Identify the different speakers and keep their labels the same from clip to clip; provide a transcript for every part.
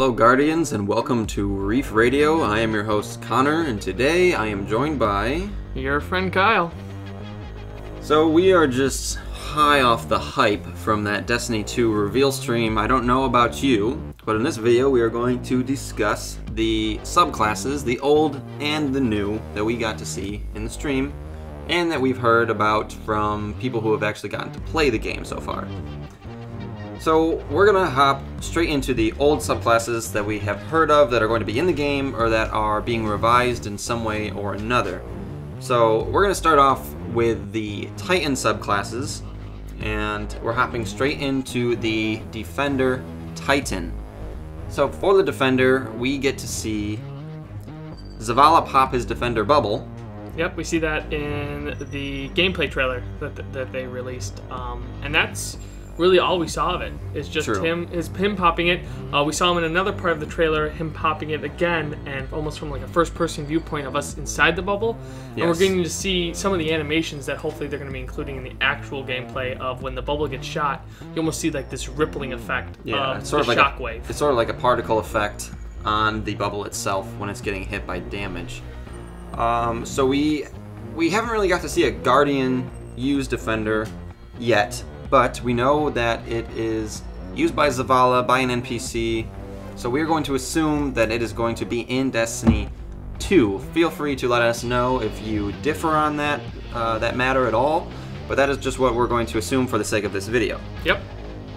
Speaker 1: Hello Guardians and welcome to Reef Radio. I am your host Connor and today I am joined by...
Speaker 2: your friend Kyle.
Speaker 1: So we are just high off the hype from that Destiny 2 reveal stream. I don't know about you, but in this video we are going to discuss the subclasses, the old and the new, that we got to see in the stream and that we've heard about from people who have actually gotten to play the game so far. So we're going to hop straight into the old subclasses that we have heard of that are going to be in the game or that are being revised in some way or another. So we're going to start off with the Titan subclasses, and we're hopping straight into the Defender Titan. So for the Defender, we get to see Zavala pop his Defender bubble.
Speaker 2: Yep, we see that in the gameplay trailer that they released, and that's really all we saw of it. It's just him popping it. We saw him in another part of the trailer, him popping it again, and almost from like a first-person viewpoint of us inside the bubble. Yes. And we're getting to see some of the animations that hopefully they're going to be including in the actual gameplay of when the bubble gets shot. You almost see like this rippling effect of
Speaker 1: it's sort
Speaker 2: the
Speaker 1: of like
Speaker 2: shockwave.
Speaker 1: It's sort of like a particle effect on the bubble itself when it's getting hit by damage. So we haven't really got to see a Guardian use Defender yet. But we know that it is used by Zavala, by an NPC, so we're going to assume that it is going to be in Destiny 2. Feel free to let us know if you differ on that matter at all, but that is just what we're going to assume for the sake of this video.
Speaker 2: Yep.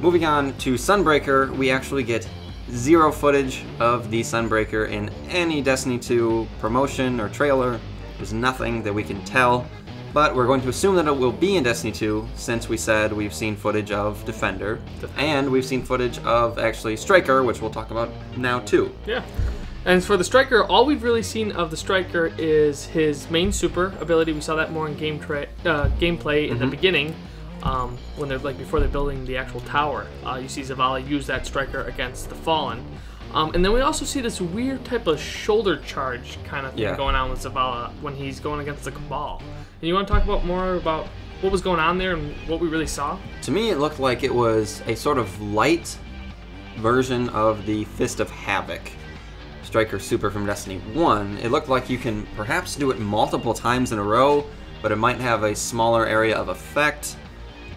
Speaker 1: Moving on to Sunbreaker, we actually get zero footage of the Sunbreaker in any Destiny 2 promotion or trailer. There's nothing that we can tell. But we're going to assume that it will be in Destiny 2, since we said we've seen footage of Defender, and we've seen footage of actually Striker, which we'll talk about now too.
Speaker 2: Yeah. And for the Striker, all we've really seen of the Striker is his main super ability. We saw that more in gameplay in the beginning, when they're before they're building the actual tower. You see Zavala use that Striker against the Fallen. And then we also see this weird type of shoulder charge kind of thing going on with Zavala when he's going against the Cabal. And you want to talk about more about what was going on there and what we really saw?
Speaker 1: To me, it looked like it was a sort of light version of the Fist of Havoc Striker Super from Destiny 1. It looked like you can perhaps do it multiple times in a row, but it might have a smaller area of effect,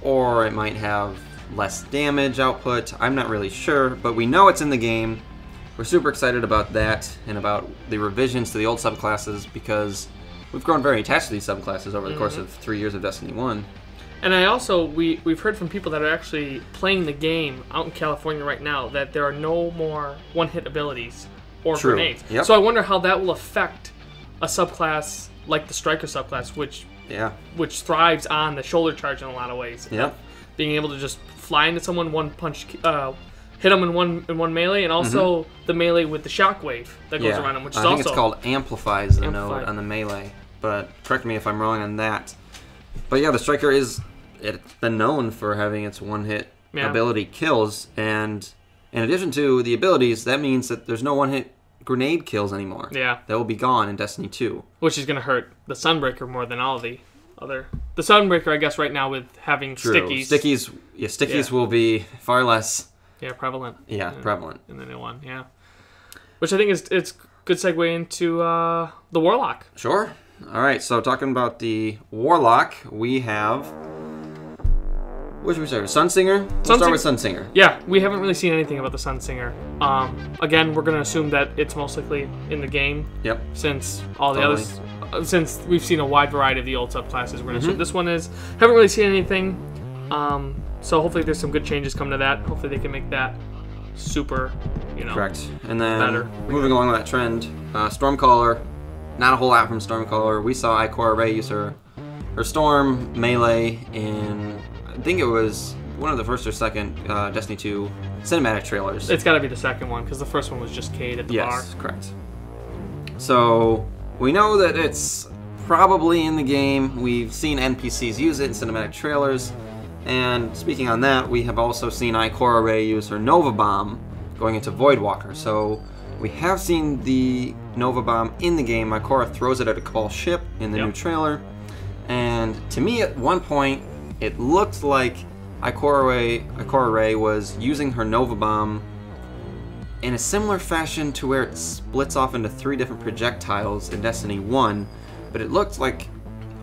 Speaker 1: or it might have less damage output. I'm not really sure, but we know it's in the game. We're super excited about that and about the revisions to the old subclasses because we've grown very attached to these subclasses over the course of 3 years of Destiny 1.
Speaker 2: And I also, we've heard from people that are actually playing the game out in California right now that there are no more one-hit abilities or grenades.
Speaker 1: Yep.
Speaker 2: So I wonder how that will affect a subclass like the Striker subclass, which thrives on the shoulder charge in a lot of ways.
Speaker 1: Yep.
Speaker 2: Being able to just fly into someone, one punch, hit them in one melee, and also the melee with the shockwave that goes around them, which is also...
Speaker 1: I think it's called Amplifies the node on the melee, but correct me if I'm wrong on that. But yeah, the Striker it's been known for having its one-hit ability kills, and in addition to the abilities, that means that there's no one-hit grenade kills anymore. Yeah. That will be gone in Destiny 2.
Speaker 2: Which is going to hurt the Sunbreaker more than all the other... The Sunbreaker, I guess, right now with having stickies...
Speaker 1: Stickies will be far less...
Speaker 2: prevalent.
Speaker 1: Prevalent.
Speaker 2: In the new one, Which I think it's good segue into the Warlock.
Speaker 1: Sure. All right, so talking about the Warlock, we have... What should we start with? Sunsinger? We'll start with Sunsinger.
Speaker 2: Yeah, we haven't really seen anything about the Sunsinger. Again, we're going to assume that it's most likely in the game. Yep. Since all the others... Since we've seen a wide variety of the old subclasses, we're going to assume this one is. Haven't really seen anything. So hopefully there's some good changes coming to that. Hopefully they can make that super,
Speaker 1: Correct. And then
Speaker 2: better.
Speaker 1: Moving along with that trend, Stormcaller. Not a whole lot from Stormcaller. We saw Ikora Rey use her Storm melee in, I think it was one of the first or second Destiny 2 cinematic trailers.
Speaker 2: It's got to be the second one because the first one was just Cade at the bar.
Speaker 1: Yes, correct. So we know that it's probably in the game. We've seen NPCs use it in cinematic trailers. And speaking on that, we have also seen Ikora Rey use her Nova Bomb going into Voidwalker. So we have seen the Nova Bomb in the game. Ikora throws it at a Cabal ship in the new trailer. And to me, at one point, it looked like Ikora Rey was using her Nova Bomb in a similar fashion to where it splits off into 3 different projectiles in Destiny 1, but it looked like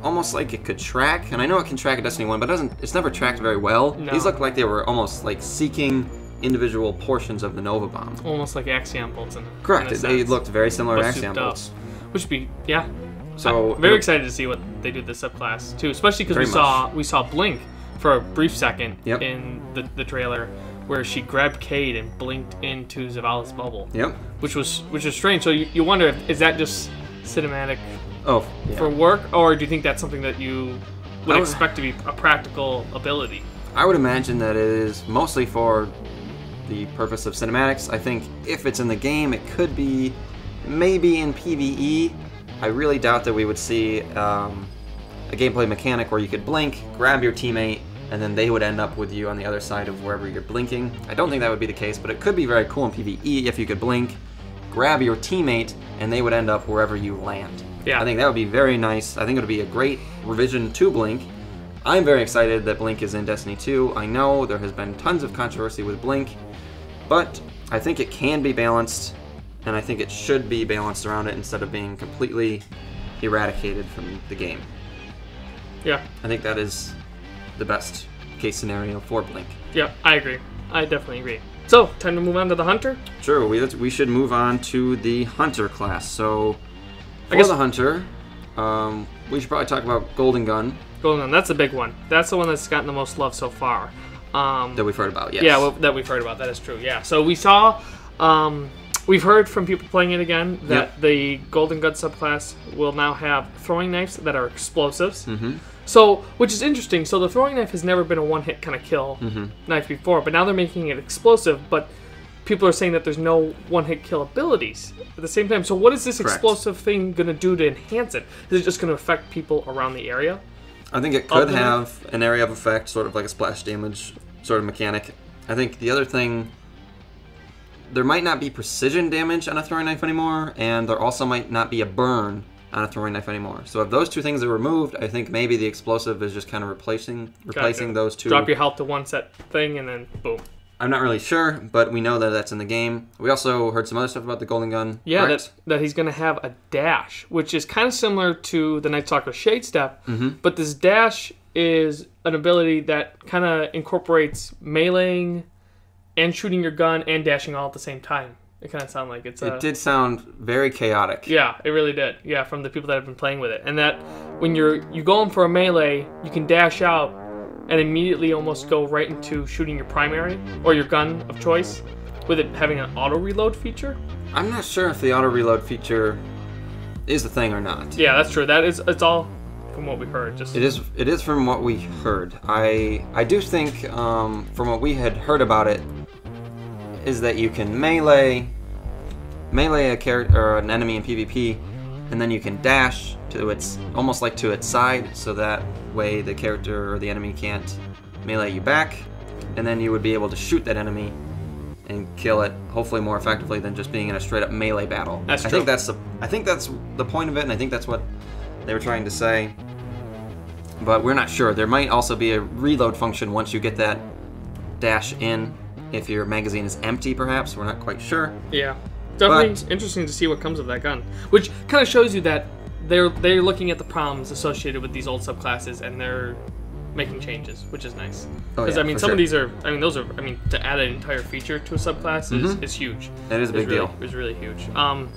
Speaker 1: almost like it could track, and I know it can track in Destiny 1, but it's never tracked very well.
Speaker 2: No.
Speaker 1: These looked like they were almost like seeking individual portions of the Nova Bomb.
Speaker 2: Almost like Axiom bolts.
Speaker 1: Correct. They looked very similar to Axiom bolts.
Speaker 2: Which would be, yeah.
Speaker 1: So
Speaker 2: I'm very excited to see what they do with this subclass too, especially because we saw Blink for a brief second in the trailer, where she grabbed Cade and blinked into Zavala's bubble.
Speaker 1: Yep.
Speaker 2: Which was strange. So you wonder, is that just cinematic for
Speaker 1: yeah.
Speaker 2: work, or do you think that's something that you would expect to be a practical ability?
Speaker 1: I would imagine that it is mostly for the purpose of cinematics. I think if it's in the game, it could be maybe in PvE. I really doubt that we would see a gameplay mechanic where you could blink, grab your teammate, and then they would end up with you on the other side of wherever you're blinking. I don't think that would be the case, but it could be very cool in PvE if you could blink, grab your teammate, and they would end up wherever you land.
Speaker 2: Yeah.
Speaker 1: I think that would be very nice. I think it would be a great revision to Blink. I'm very excited that Blink is in Destiny 2. I know there has been tons of controversy with Blink, but I think it can be balanced, and I think it should be balanced around it instead of being completely eradicated from the game.
Speaker 2: Yeah.
Speaker 1: I think that is the best case scenario for Blink.
Speaker 2: Yeah, I agree. I definitely agree. So, time to move on to the Hunter?
Speaker 1: Sure, we should move on to the Hunter class. So, for the Hunter, we should probably talk about Golden Gun.
Speaker 2: Golden Gun, that's a big one. That's the one that's gotten the most love so far.
Speaker 1: That we've heard about, yes.
Speaker 2: Yeah, that we've heard about. That is true, yeah. So we saw, we've heard from people playing it again that the Golden Gun subclass will now have throwing knives that are explosives.
Speaker 1: Mm-hmm.
Speaker 2: So, which is interesting. So the throwing knife has never been a one-hit kind of kill knife before, but now they're making it explosive, but people are saying that there's no one-hit kill abilities at the same time. So what is this explosive thing going to do to enhance it? Is it just going to affect people around the area?
Speaker 1: I think it could have an area of effect, sort of like a splash damage sort of mechanic. I think the other thing, there might not be precision damage on a throwing knife anymore, and there also might not be a burn on a throwing knife anymore. So if those two things are removed, I think maybe the explosive is just kind of replacing those two.
Speaker 2: Drop your health to one set thing, and then boom.
Speaker 1: I'm not really sure, but we know that that's in the game. We also heard some other stuff about the Golden Gun.
Speaker 2: Yeah, that he's going to have a dash, which is kind of similar to the Night Stalker Shade Step, but this dash is an ability that kind of incorporates meleeing and shooting your gun and dashing all at the same time. It kind of sounded like it
Speaker 1: did sound very chaotic.
Speaker 2: Yeah, it really did. Yeah, from the people that have been playing with it. And that when you go in for a melee, you can dash out and immediately almost go right into shooting your primary or your gun of choice, with it having an auto reload feature.
Speaker 1: I'm not sure if the auto reload feature is a thing or not.
Speaker 2: Yeah, that's true. It's all from what we heard. It
Speaker 1: is from what we heard. I do think from what we had heard about it is that you can melee a character or an enemy in PvP, and then you can dash to almost like to its side, so that way the character or the enemy can't melee you back, and then you would be able to shoot that enemy and kill it hopefully more effectively than just being in a straight up melee battle.
Speaker 2: That's true.
Speaker 1: I think that's the point of it, and I think that's what they were trying to say. But we're not sure. There might also be a reload function once you get that dash in, if your magazine is empty, perhaps. We're not quite sure.
Speaker 2: Yeah. Definitely interesting to see what comes of that gun. Which kind of shows you that they're looking at the problems associated with these old subclasses, and they're making changes, which is nice. Because some of these are, to add an entire feature to a subclass is huge.
Speaker 1: That is a big deal.
Speaker 2: It's really huge. And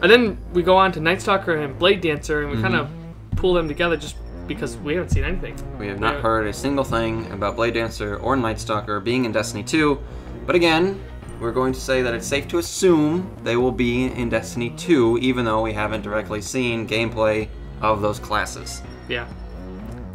Speaker 2: then we go on to Night Stalker and Blade Dancer, and we kind of pull them together just because we haven't seen anything.
Speaker 1: We have not heard a single thing about Blade Dancer or Night Stalker being in Destiny 2. But again, we're going to say that it's safe to assume they will be in Destiny 2, even though we haven't directly seen gameplay of those classes.
Speaker 2: Yeah.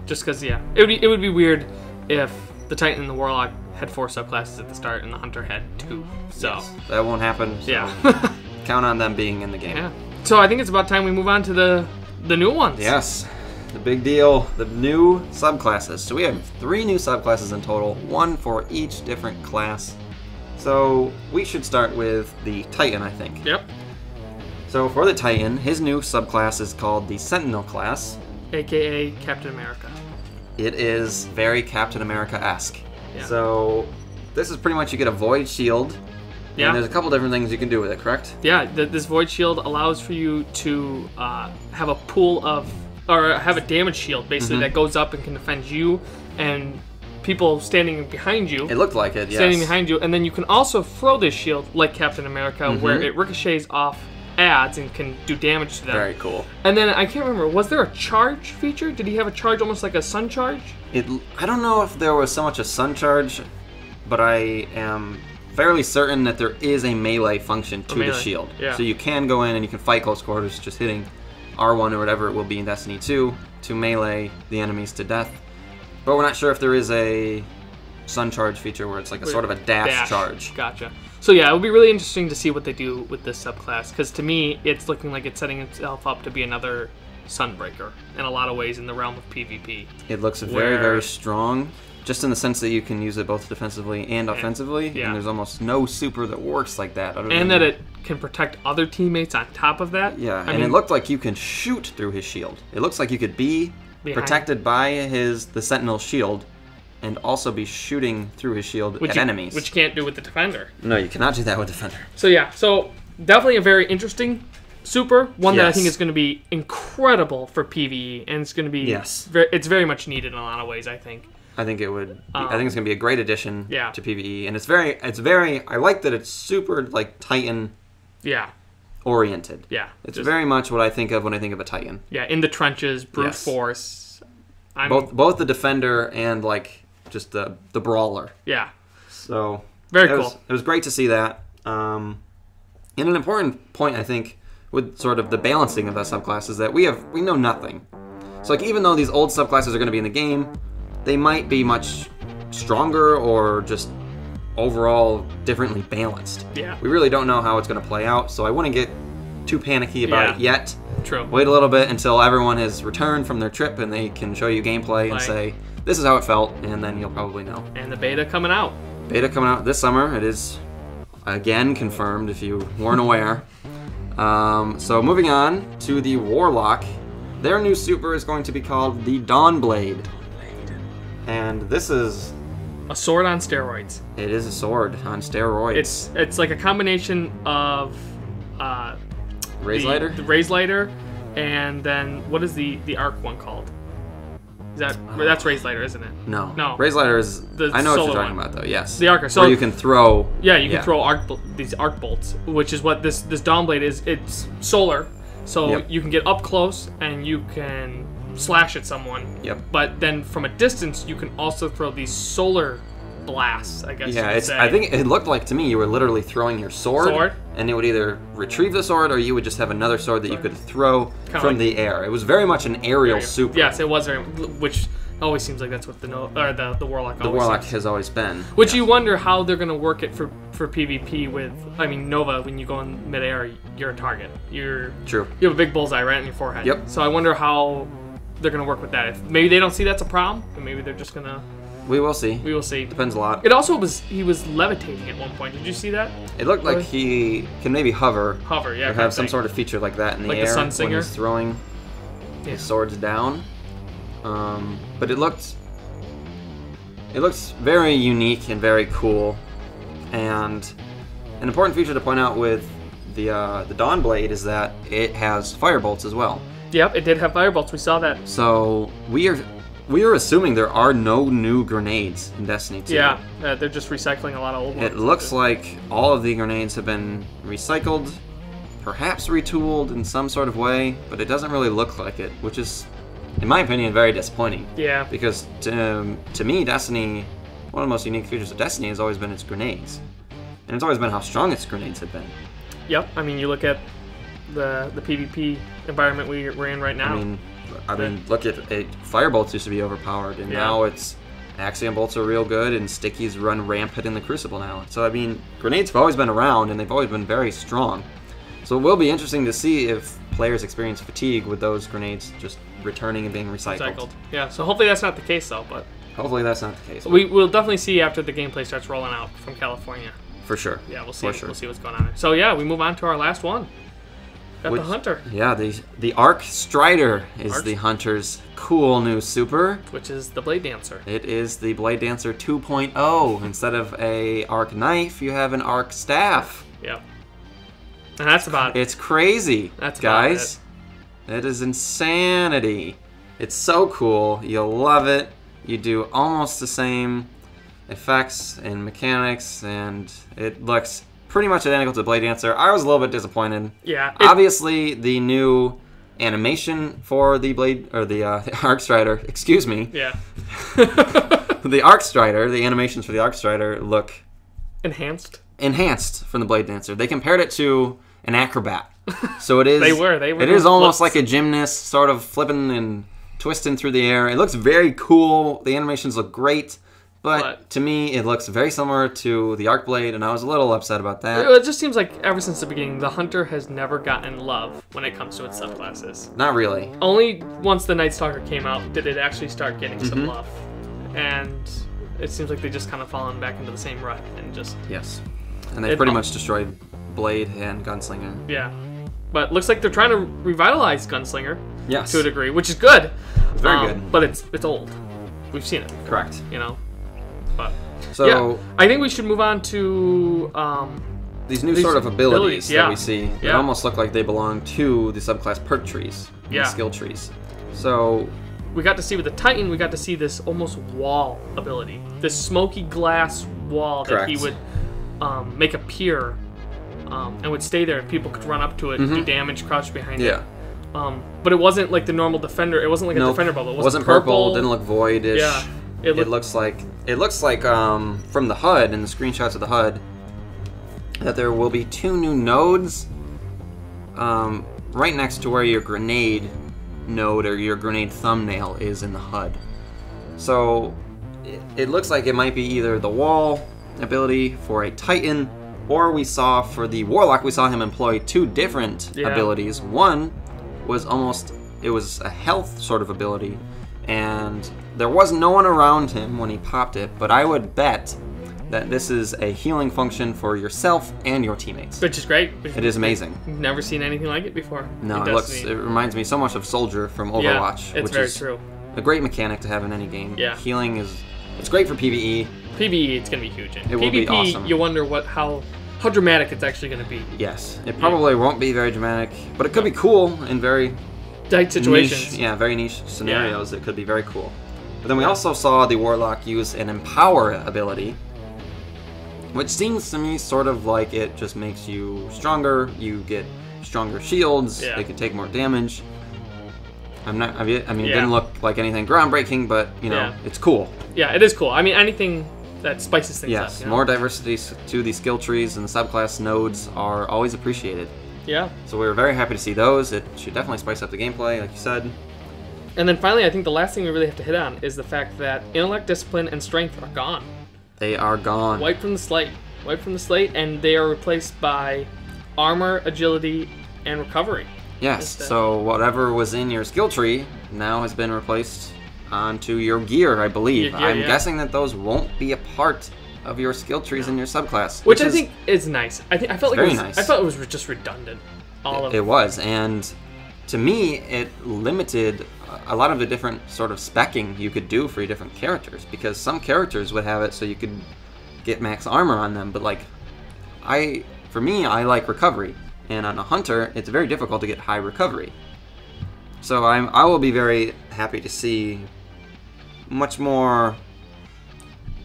Speaker 2: Just because, it would be weird if the Titan and the Warlock had 4 subclasses at the start and the Hunter had 2. So
Speaker 1: yes, that won't happen. So
Speaker 2: yeah.
Speaker 1: Count on them being in the game.
Speaker 2: Yeah. So I think it's about time we move on to the new ones.
Speaker 1: Yes. The big deal, the new subclasses. So we have 3 new subclasses in total, 1 for each different class. So we should start with the Titan, I think.
Speaker 2: Yep.
Speaker 1: So for the Titan, his new subclass is called the Sentinel class.
Speaker 2: AKA Captain America.
Speaker 1: It is very Captain America-esque.
Speaker 2: Yeah.
Speaker 1: So this is pretty much, you get a void shield,
Speaker 2: Yeah.
Speaker 1: And there's a couple different things you can do with it, correct?
Speaker 2: Yeah, this Void Shield allows for you to have a pool of, or have a damage shield, basically, that goes up and can defend you and people standing behind you.
Speaker 1: It looked like it, yes.
Speaker 2: Standing behind you. And then you can also throw this shield, like Captain America, where it ricochets off ads and can do damage to them.
Speaker 1: Very cool.
Speaker 2: And then, I can't remember, was there a charge feature? Did he have a charge almost like a sun charge?
Speaker 1: I don't know if there was so much a sun charge, but I am fairly certain that there is a melee function to the shield.
Speaker 2: Yeah.
Speaker 1: So you can go in and you can fight close quarters, just hitting R1 or whatever it will be in Destiny 2 to melee the enemies to death. But we're not sure if there is a sun charge feature where it's like a sort of a dash charge.
Speaker 2: Gotcha. So yeah, it would be really interesting to see what they do with this subclass, because to me, it's looking like it's setting itself up to be another Sunbreaker in a lot of ways in the realm of PvP.
Speaker 1: It looks very, very strong, just in the sense that you can use it both defensively and offensively, and there's almost no super that works like that.
Speaker 2: And that it can protect other teammates on top of that.
Speaker 1: Yeah, and it looked like you can shoot through his shield. It looks like you could be protected by the Sentinel's shield, and also be shooting through his shield at enemies.
Speaker 2: Which you can't do with the Defender.
Speaker 1: No, you cannot do that with Defender.
Speaker 2: So yeah, definitely a very interesting super, one that I think is going to be incredible for PvE, and it's going to be it's very much needed in a lot of ways, I think.
Speaker 1: I think it would. I think it's going to be a great addition to PvE, and it's very. I like that it's super like Titan. Oriented. Yeah. It's very much what I think of when I think of a Titan.
Speaker 2: Yeah, in the trenches, brute force.
Speaker 1: Both the Defender and like just the brawler.
Speaker 2: Yeah.
Speaker 1: So
Speaker 2: very cool.
Speaker 1: It was great to see that. And an important point, I think, with sort of the balancing of that subclass is that we know nothing. So like even though these old subclasses are going to be in the game, they might be much stronger or just overall differently balanced.
Speaker 2: Yeah.
Speaker 1: We really don't know how it's going to play out, so I wouldn't get too panicky about it yet.
Speaker 2: True.
Speaker 1: Wait a little bit until everyone has returned from their trip and they can show you gameplay and say, this is how it felt, and then you'll probably know.
Speaker 2: And the beta coming out.
Speaker 1: Beta coming out this summer. It is, again, confirmed if you weren't aware. So moving on to the Warlock. Their new super is going to be called the Dawnblade. And this is...
Speaker 2: a sword on steroids.
Speaker 1: It is a sword on steroids.
Speaker 2: It's like a combination of...
Speaker 1: Raise Lighter?
Speaker 2: The Raise Lighter, and then what is the arc one called? That's Raise Lighter, isn't it?
Speaker 1: No.
Speaker 2: No.
Speaker 1: Raise Lighter is... I know what you're talking about, though, yes.
Speaker 2: The arc. So
Speaker 1: where you can throw...
Speaker 2: Yeah, you can throw these arc bolts, which is what this Dawnblade is. It's solar, so you can get up close and you can slash at someone.
Speaker 1: Yep.
Speaker 2: But then from a distance, you can also throw these solar blasts, I guess you could say.
Speaker 1: I think it looked like to me you were literally throwing your sword, and it would either retrieve the sword or you would just have another sword that you could throw from the air. It was very much an aerial super.
Speaker 2: Yes, it was very, which always seems like that's what the Warlock
Speaker 1: has always been.
Speaker 2: Which you wonder how they're going to work it for PvP with, I mean, Nova, when you go in midair, you're a target.
Speaker 1: True.
Speaker 2: You have a big bullseye right on your forehead.
Speaker 1: Yep.
Speaker 2: So I wonder how they're going to work with that. If maybe they don't see that's a problem, and maybe they're just going to...
Speaker 1: We will see.
Speaker 2: We will see.
Speaker 1: Depends a lot.
Speaker 2: It also he was levitating at one point. Did you see that?
Speaker 1: It looked like he can maybe hover.
Speaker 2: Hover, yeah.
Speaker 1: Or have some sort of feature like that in the air.
Speaker 2: Like the Sun Singer?
Speaker 1: When he's throwing his swords down. But it looks very unique and very cool. And an important feature to point out with the Dawnblade is that it has firebolts as well.
Speaker 2: Yep, it did have firebolts. We saw that.
Speaker 1: So we are assuming there are no new grenades in Destiny 2.
Speaker 2: Yeah, they're just recycling a lot of old ones.
Speaker 1: It looks like all of the grenades have been recycled, perhaps retooled in some sort of way, but it doesn't really look like it, which is, in my opinion, very disappointing.
Speaker 2: Yeah.
Speaker 1: Because to me, Destiny, one of the most unique features of Destiny has always been its grenades. And it's always been how strong its grenades have been.
Speaker 2: Yep, I mean, you look at the PvP environment we're in right now.
Speaker 1: I mean, look at it. Firebolts used to be overpowered, and now it's Axiom bolts are real good, and stickies run rampant in the Crucible now. So I mean, grenades have always been around, and they've always been very strong. So it will be interesting to see if players experience fatigue with those grenades just returning and being recycled.
Speaker 2: Yeah. So hopefully that's not the case, though. But
Speaker 1: hopefully that's not the case.
Speaker 2: We'll definitely see after the gameplay starts rolling out from California.
Speaker 1: For sure.
Speaker 2: Yeah, we'll see. We'll see what's going on there. So yeah, we move on to our last one. Got the Hunter.
Speaker 1: Yeah, the Arc Strider is the Hunter's cool new super.
Speaker 2: Which is the Blade Dancer.
Speaker 1: It is the Blade Dancer 2.0. Instead of a Arc Knife, you have an Arc Staff.
Speaker 2: Yep. And that's about it.
Speaker 1: It's crazy,
Speaker 2: That's
Speaker 1: guys. It is insanity. It's so cool. You'll love it. You do almost the same effects and mechanics, and it looks pretty much identical to the Blade Dancer. I was a little bit disappointed.
Speaker 2: Yeah.
Speaker 1: Obviously, the new animation for the Blade, or the Arc Strider, excuse me.
Speaker 2: Yeah.
Speaker 1: The Arc Strider, the animations for the Arc Strider look
Speaker 2: enhanced
Speaker 1: from the Blade Dancer. They compared it to an acrobat. So it is.
Speaker 2: They were.
Speaker 1: It is almost like a gymnast, sort of flipping and twisting through the air. It looks very cool. The animations look great. But to me, it looks very similar to the Arc Blade, and I was a little upset about that.
Speaker 2: It just seems like ever since the beginning, the Hunter has never gotten love when it comes to its subclasses.
Speaker 1: Not really.
Speaker 2: Only once the Night Stalker came out did it actually start getting some love. And it seems like they just kind of fallen back into the same rut and just...
Speaker 1: Yes. And they pretty much destroyed Blade and Gunslinger.
Speaker 2: Yeah. But looks like they're trying to revitalize Gunslinger.
Speaker 1: Yes.
Speaker 2: To a degree, which is good.
Speaker 1: It's very good.
Speaker 2: But it's old. We've seen it before,
Speaker 1: correct.
Speaker 2: You know? But
Speaker 1: so
Speaker 2: yeah, I think we should move on to
Speaker 1: these new sort of abilities that we see that
Speaker 2: Yeah.
Speaker 1: almost look like they belong to the subclass perk trees, the skill trees. So
Speaker 2: we got to see with the Titan, we got to see this almost wall ability, this smoky glass wall that he would make appear and would stay there. People could run up to it, do damage, crouch behind it. But it wasn't like the normal defender. It wasn't like a defender bubble. It wasn't
Speaker 1: purple. Didn't look voidish.
Speaker 2: Yeah.
Speaker 1: It looks like from the HUD and the screenshots of the HUD that there will be 2 new nodes right next to where your grenade node or your grenade thumbnail is in the HUD. So it looks like it might be either the wall ability for a Titan, or we saw for the Warlock, we saw him employ 2 different abilities. One was it was a health sort of ability, and there was no one around him when he popped it, but I would bet that this is a healing function for yourself and your teammates.
Speaker 2: Which is great.
Speaker 1: It is amazing.
Speaker 2: We've never seen anything like it before.
Speaker 1: No, it reminds me so much of Soldier from Overwatch,
Speaker 2: it's
Speaker 1: which
Speaker 2: very
Speaker 1: is
Speaker 2: true.
Speaker 1: a great mechanic to have in any game.
Speaker 2: Yeah.
Speaker 1: Healing it's great for PvE.
Speaker 2: PvE, it's going to be huge.
Speaker 1: It will be awesome.
Speaker 2: You wonder how dramatic it's actually going to be.
Speaker 1: Yes, it probably won't be very dramatic, but it could be cool in very
Speaker 2: tight situations.
Speaker 1: Niche, very niche scenarios. It could be very cool. But then we also saw the Warlock use an Empower ability, which seems to me sort of like it just makes you stronger. You get stronger shields. They can take more damage. It didn't look like anything groundbreaking, but it's cool.
Speaker 2: Yeah, it is cool. I mean, anything that spices things up.
Speaker 1: Yes, more diversity to the skill trees and the subclass nodes are always appreciated.
Speaker 2: Yeah.
Speaker 1: So we were very happy to see those. It should definitely spice up the gameplay, like you said.
Speaker 2: And then finally, I think the last thing we really have to hit on is the fact that intellect, discipline, and strength are gone.
Speaker 1: They are gone.
Speaker 2: Wiped from the slate. Wiped from the slate, and they are replaced by armor, agility, and recovery.
Speaker 1: Yes, so whatever was in your skill tree now has been replaced onto your gear, I believe. I'm guessing that those won't be a part of your skill trees in your subclass.
Speaker 2: Which I think is nice. I felt like
Speaker 1: nice.
Speaker 2: I thought it was just redundant.
Speaker 1: It was, and to me, it limited a lot of the different sort of specking you could do for your different characters, because some characters would have it so you could get max armor on them, but for me, I like recovery, and on a hunter, it's very difficult to get high recovery. So I will be very happy to see much more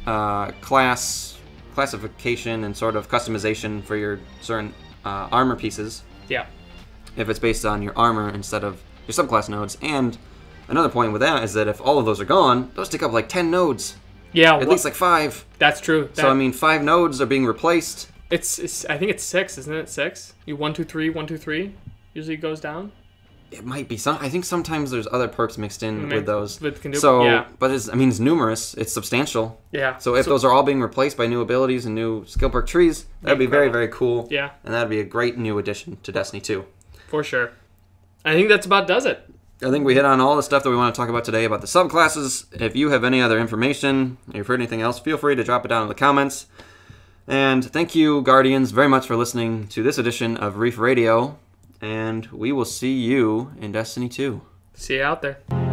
Speaker 1: classification and sort of customization for your certain armor pieces.
Speaker 2: Yeah.
Speaker 1: If it's based on your armor instead of your subclass nodes. And another point with that is that if all of those are gone, those take up like 10 nodes.
Speaker 2: Yeah.
Speaker 1: At least like 5.
Speaker 2: That's true.
Speaker 1: So I mean, 5 nodes are being replaced.
Speaker 2: It's I think it's 6, isn't it? 6. You 1 2 3 1 2 3 usually goes down.
Speaker 1: It might be some. I think sometimes there's other perks mixed in with those. But it's numerous. It's substantial.
Speaker 2: Yeah.
Speaker 1: So if those are all being replaced by new abilities and new skill perk trees, that'd be very, very cool.
Speaker 2: Yeah.
Speaker 1: And that'd be a great new addition to Destiny 2.
Speaker 2: For sure. I think that's about does it.
Speaker 1: I think we hit on all the stuff that we want to talk about today about the subclasses. If you have any other information, or you've heard anything else, feel free to drop it down in the comments. And thank you, Guardians, very much for listening to this edition of Reef Radio. and we will see you in Destiny 2.
Speaker 2: See you out there.